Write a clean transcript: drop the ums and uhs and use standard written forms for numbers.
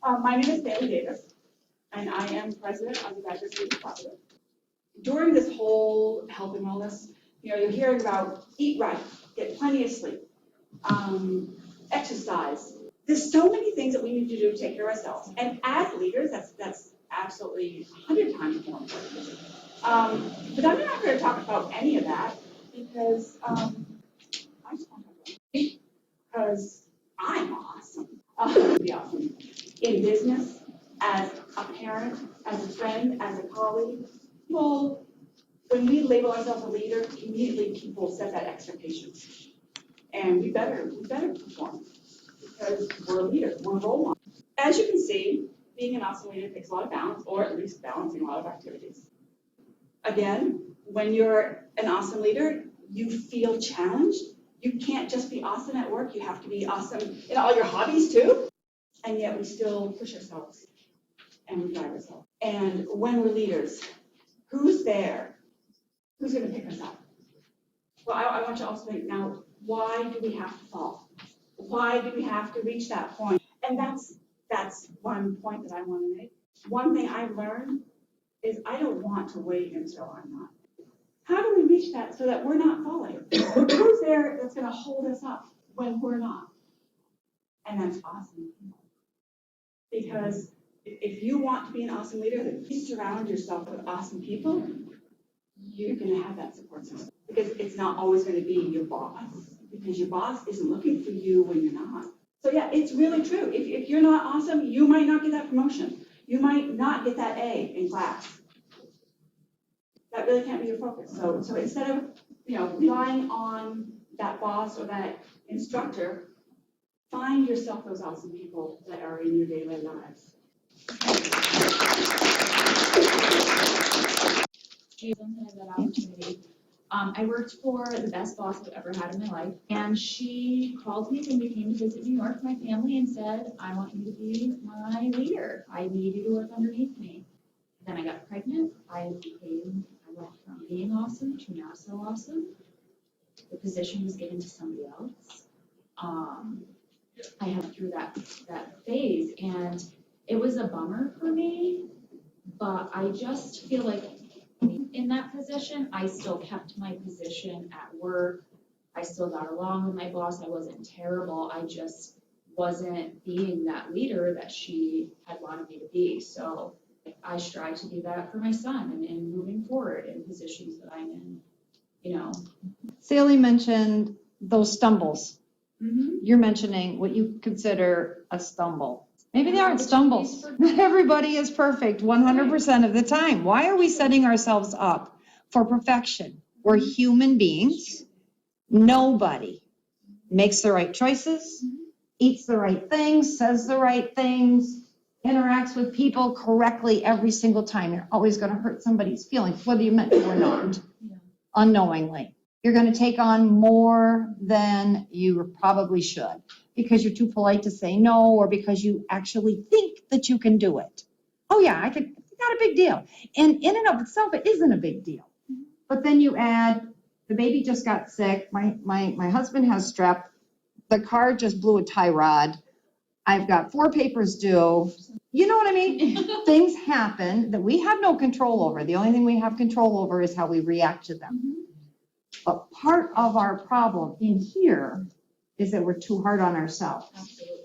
My name is Salie Davis, and I am president of the Davis Presenting. During this whole health and wellness, you're hearing about eat right, get plenty of sleep, exercise. There's so many things that we need to do to take care of ourselves. And as leaders, that's absolutely 100 times more important. But I'm not going to talk about any of that because I just want to because I'm awesome. Be awesome in business, as a parent, as a friend, as a colleague. People, when we label ourselves a leader, immediately people set that expectation, and we better perform because we're a leader, we're a role model. As you can see, being an awesome leader takes a lot of balance, or at least balancing a lot of activities. Again, when you're an awesome leader, you feel challenged. You can't just be awesome at work, you have to be awesome in all your hobbies too. And yet we still push ourselves and we drive ourselves. And when we're leaders, who's there? Who's going to pick us up? Well, I want you to also think now, why do we have to fall? Why do we have to reach that point? And that's one point that I want to make. One thing I've learned is I don't want to wait until I'm not. How do we reach that so that we're not falling? Who's there that's going to hold us up when we're not? And that's awesome. Because if you want to be an awesome leader, then you surround yourself with awesome people, you're going to have that support system. Because it's not always going to be your boss, because your boss isn't looking for you when you're not. So yeah, it's really true. If you're not awesome, you might not get that promotion. You might not get that A in class. That really can't be your focus. So instead of relying on that boss or that instructor, find yourself those awesome people that are in your daily lives. That opportunity. I worked for the best boss I've ever had in my life, and she called me when we came to visit New York, my family, and said, I want you to be my leader. I need you to work underneath me. Then I got pregnant. I went from being awesome to not so awesome. The position was given to somebody else. I went through that phase, and it was a bummer for me, but I just feel like in that position, I still kept my position at work. I still got along with my boss. I wasn't terrible. I just wasn't being that leader that she had wanted me to be. So I strive to do that for my son and moving forward in positions that I'm in, Salie mentioned those stumbles. Mm-hmm. You're mentioning what you consider a stumble. Maybe they aren't stumbles. Not everybody is perfect 100% of the time. Why are we setting ourselves up for perfection? We're human beings. Nobody makes the right choices, eats the right things, says the right things, interacts with people correctly every single time. You're always going to hurt somebody's feelings, whether you meant to or not, unknowingly. You're going to take on more than you probably should because you're too polite to say no or because you actually think that you can do it. Oh yeah, it's not a big deal. And in and of itself, it isn't a big deal. But then you add, the baby just got sick, my husband has strep, the car just blew a tie rod, I've got 4 papers due. You know what I mean? Things happen that we have no control over. The only thing we have control over is how we react to them. Mm-hmm. But part of our problem in here is that we're too hard on ourselves. Absolutely.